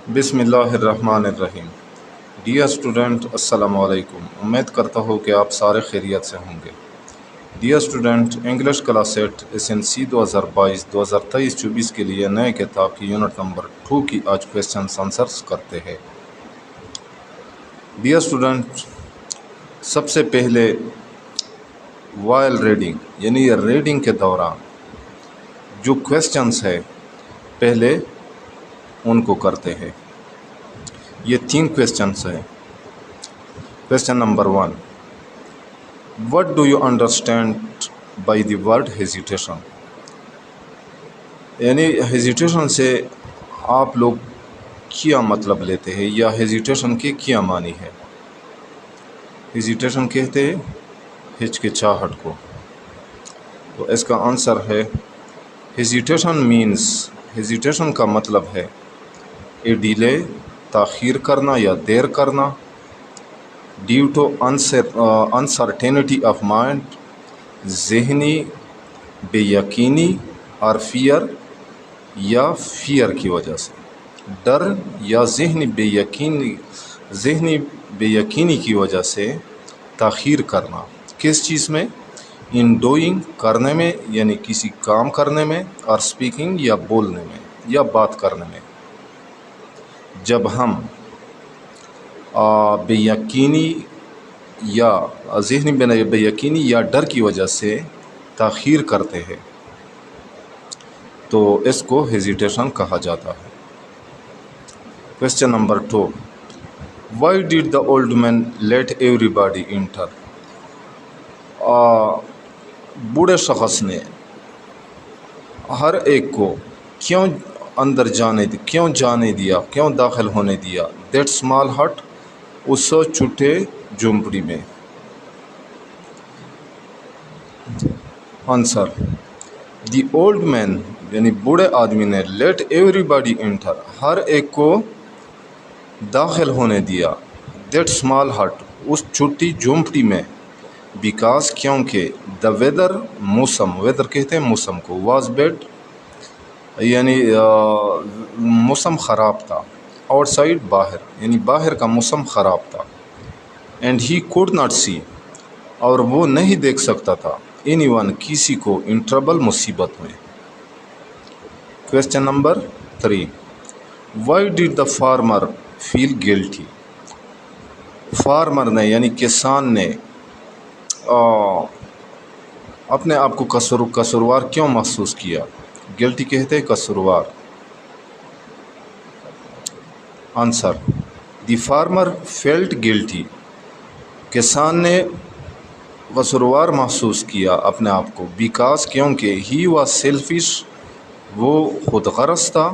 بسم اللہ الرحمن الرحیم۔ ڈیئر اسٹوڈنٹ، السلام علیکم۔ امید کرتا ہوں کہ آپ سارے خیریت سے ہوں گے۔ Dear student, English class 8 SNC 2022-2023-24 کے لیے نئے کتاب کی یونٹ نمبر 2 کی آج کویسچنز آنسرز کرتے ہیں۔ ڈیئر اسٹوڈنٹ، سب سے پہلے وائل ریڈنگ یعنی ریڈنگ کے دوران جو کویسچنز ہے پہلے ان کو کرتے ہیں۔ یہ 3 کویسچنز ہیں۔ Question number 1، what do you understand by the word hesitation? یعنی ہیزیٹیشن سے آپ لوگ کیا مطلب لیتے ہیں یا ہیزیٹیشن کے کیا معنی ہے؟ ہیزیٹیشن کہتے ہیں ہچکچاہٹ کو۔ تو اس کا آنسر ہے ہیزیٹیشن مینس، ہیزیٹیشن کا مطلب ہے اے ڈیلے، تاخیر کرنا یا دیر کرنا، due to uncertainty of mind, ذہنی بے یقینی، اور فیئر یا فیئر کی وجہ سے، ڈر یا ذہنی بے یقینی کی وجہ سے تاخیر کرنا۔ کس چیز میں؟ ان ڈوئنگ کرنے میں یعنی کسی کام کرنے میں، اور اسپیکنگ یا بولنے میں یا بات کرنے میں۔ جب ہم بے یقینی یا ذہنی بے یقینی یا ڈر کی وجہ سے تاخیر کرتے ہیں تو اس کو ہیزیٹیشن کہا جاتا ہے۔ Question number 2، why did the old man let everybody enter? بوڑھے شخص نے ہر ایک کو کیوں اندر جانے دیا، کیوں داخل ہونے دیا؟ دیٹ اسمال ہٹ، اس چھوٹے جھونپڑی میں۔ آنسر، دی اولڈ مین یعنی بوڑھے آدمی نے لیٹ ایوری باڈی انٹر، ہر ایک کو داخل ہونے دیا، دیٹ اسمال ہٹ، اس چھوٹی جھونپڑی میں، بیکاز کیونکہ، دا ویدر موسم، ویدر کہتے ہیں موسم کو، واز بیڈ یعنی موسم خراب تھا، آؤٹ سائڈ باہر یعنی باہر کا موسم خراب تھا، اینڈ ہی کوڈ ناٹ سی، اور وہ نہیں دیکھ سکتا تھا، اینی ون کسی کو، ان ٹربل مصیبت میں۔ Question number 3، why did the farmer feel guilty? Farmer نے یعنی کسان نے اپنے آپ کو قصوروار کیوں محسوس کیا؟ گلٹی کہتے ہیں قصوروار۔ آنسر، دی فارمر فیلٹ گلٹی، کسان نے قصوروار محسوس کیا اپنے آپ کو، بیکاز کیونکہ، ہی واز سیلفش، وہ خود غرض تھا،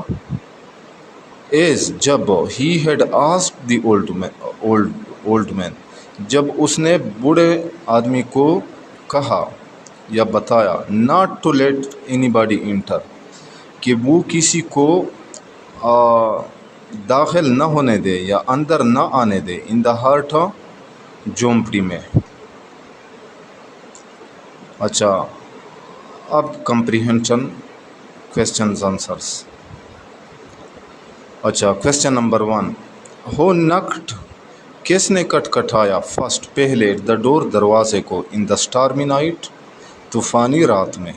ایز جب، he had asked the old man, جب اس نے بوڑھے آدمی کو کہا یا بتایا، not to let anybody enter, کہ وہ کسی کو داخل نہ ہونے دے یا اندر نہ آنے دے، ان دا ہارٹ، جھونپڑی میں۔ اچھا، اب کمپریہنشن کویسچنز آنسرز۔ اچھا، کویسچن نمبر 1، ہو نکٹ، کس نے کٹکھٹایا، فرسٹ پہلے، دا ڈور دروازے کو، ان دا اسٹارمی نائٹ، طوفانی رات میں۔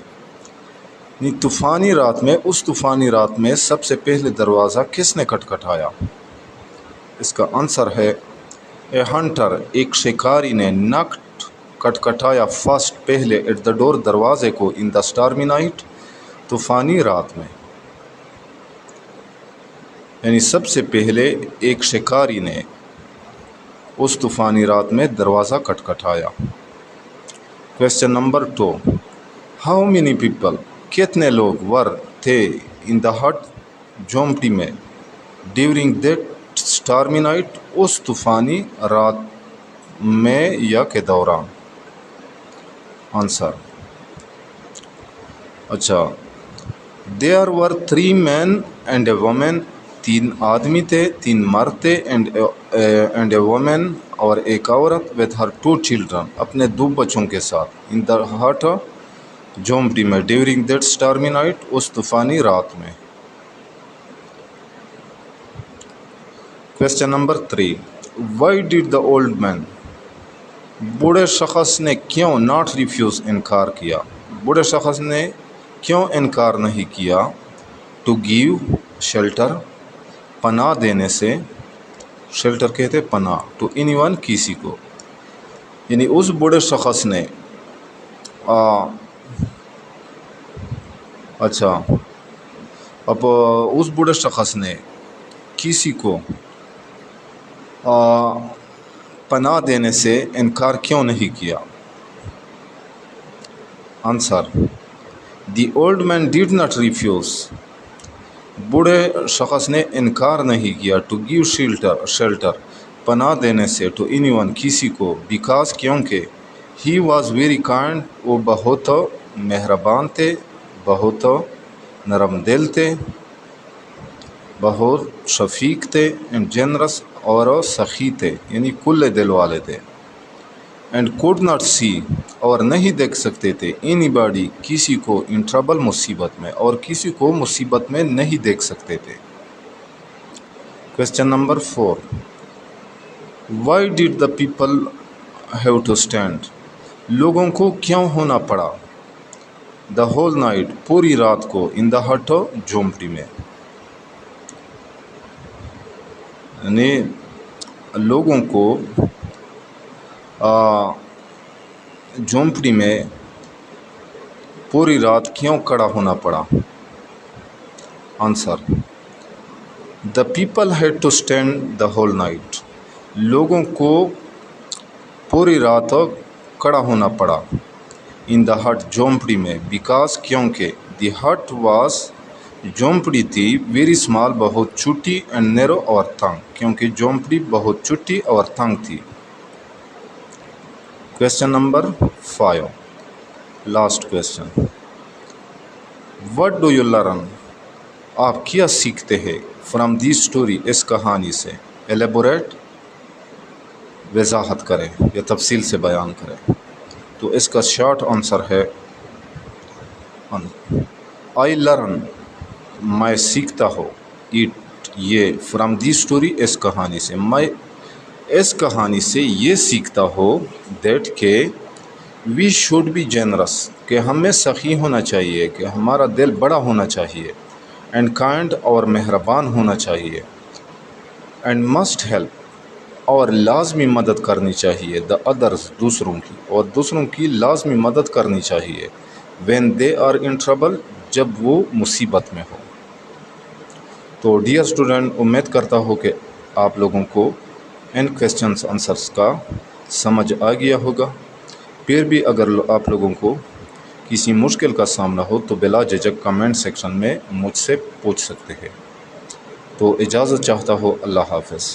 طوفانی رات میں، اس طوفانی رات میں سب سے پہلے دروازہ کس نے کٹکھٹایا؟ اس کا آنسر ہے اے ہنٹر، ایک شکاری نے، نکٹ کٹکھٹایا، فرسٹ پہلے، ایٹ دا ڈور دروازے کو، ان دا اسٹارمی نائٹ، طوفانی رات میں۔ یعنی سب سے پہلے ایک شکاری نے اس طوفانی رات میں دروازہ کٹکھٹایا۔ Question number 2، how many people, کتنے لوگ، ور تھے، ان دا ہٹ، جھونپڑی میں، ڈیورنگ دیٹ اسٹارمی نائٹ، اس طوفانی رات میں یا کے دوران؟ آنسر، اچھا، دیر ور 3 مین اینڈ اے وومن، 3 آدمی تھے، 3 مرد تھے، اینڈ اے وومن، اور ایک عورت، with her 2 children، اپنے 2 بچوں کے ساتھ، in the hut، جھونپڑی میں، during that stormy night، اس طوفانی رات میں۔ Question number 3. Why did the old man, بوڑھے شخص نے کیوں not refuse انکار کیا؟ بوڑھے شخص نے کیوں انکار نہیں کیا؟ to give shelter پناہ دینے سے، شیلٹر کہتے پناہ، to anyone کسی کو، یعنی اس بوڑھے شخص نے اب اس بوڑھے شخص نے کسی کو پناہ دینے سے انکار کیوں نہیں کیا؟ Answer: the old man did not refuse, بوڑھے شخص نے انکار نہیں کیا ٹو گیو شیلٹر پناہ دینے سے، ٹو اینی ون کسی کو، بیکاز کیونکہ، ہی واز ویری کائنڈ وہ بہت مہربان تھے، بہت نرم دل تھے، بہت شفیق تھے، اینڈ جنرس اور سخی تھے، یعنی کھلے دل والے تھے، اینڈ کوڈ ناٹ سی اور نہیں دیکھ سکتے تھے، اینی باڈی کسی کو، ان ٹربل مصیبت میں، اور کسی کو مصیبت میں نہیں دیکھ سکتے تھے۔ Question number 4. Why did the people have to stand, لوگوں کو کیوں ہونا پڑا، دا ہول نائٹ پوری رات کو، ان دا ہٹ جھونپڑی میں، یعنی لوگوں کو جھونپڑی میں پوری رات کیوں کھڑا ہونا پڑا؟ Answer: the people had to stand the whole night, لوگوں کو پوری رات کھڑا ہونا پڑا، ان دا ہٹ جھونپڑی میں، بیکاز کیونکہ، دی ہٹ واز جھونپڑی تھی، ویری اسمال بہت چھوٹی، اینڈ نیرو اور تنگ، کیونکہ جھونپڑی بہت چھوٹی اور تنگ تھی۔ Question number 5. Last question. What do you learn, آپ کیا سیکھتے ہیں، فرام دی اسٹوری اس کہانی سے، ایلیبوریٹ وضاحت کریں یا تفصیل سے بیان کریں۔ تو اس کا شارٹ آنسر ہے آئی لرن، میں سیکھتا ہوں، اٹ یہ، فرام دی اسٹوری اس کہانی سے، میں اس کہانی سے یہ سیکھتا ہوں، دیٹ کہ وی شوڈ بی جنرس، کہ ہمیں سخی ہونا چاہیے، کہ ہمارا دل بڑا ہونا چاہیے، اینڈ کائنڈ اور مہربان ہونا چاہیے، اینڈ مسٹ ہیلپ اور لازمی مدد کرنی چاہیے، دا ادرس دوسروں کی، اور دوسروں کی لازمی مدد کرنی چاہیے، when they are in trouble جب وہ مصیبت میں ہو۔ تو ڈیئر اسٹوڈنٹ، امید کرتا ہوں کہ آپ لوگوں کو ان کویسچنس آنسرس کا سمجھ آ گیا ہوگا۔ پھر بھی اگر آپ لوگوں کو کسی مشکل کا سامنا ہو تو بلا جھجک کمنٹ سیکشن میں مجھ سے پوچھ سکتے ہیں۔ تو اجازت چاہتا ہوں، اللہ حافظ۔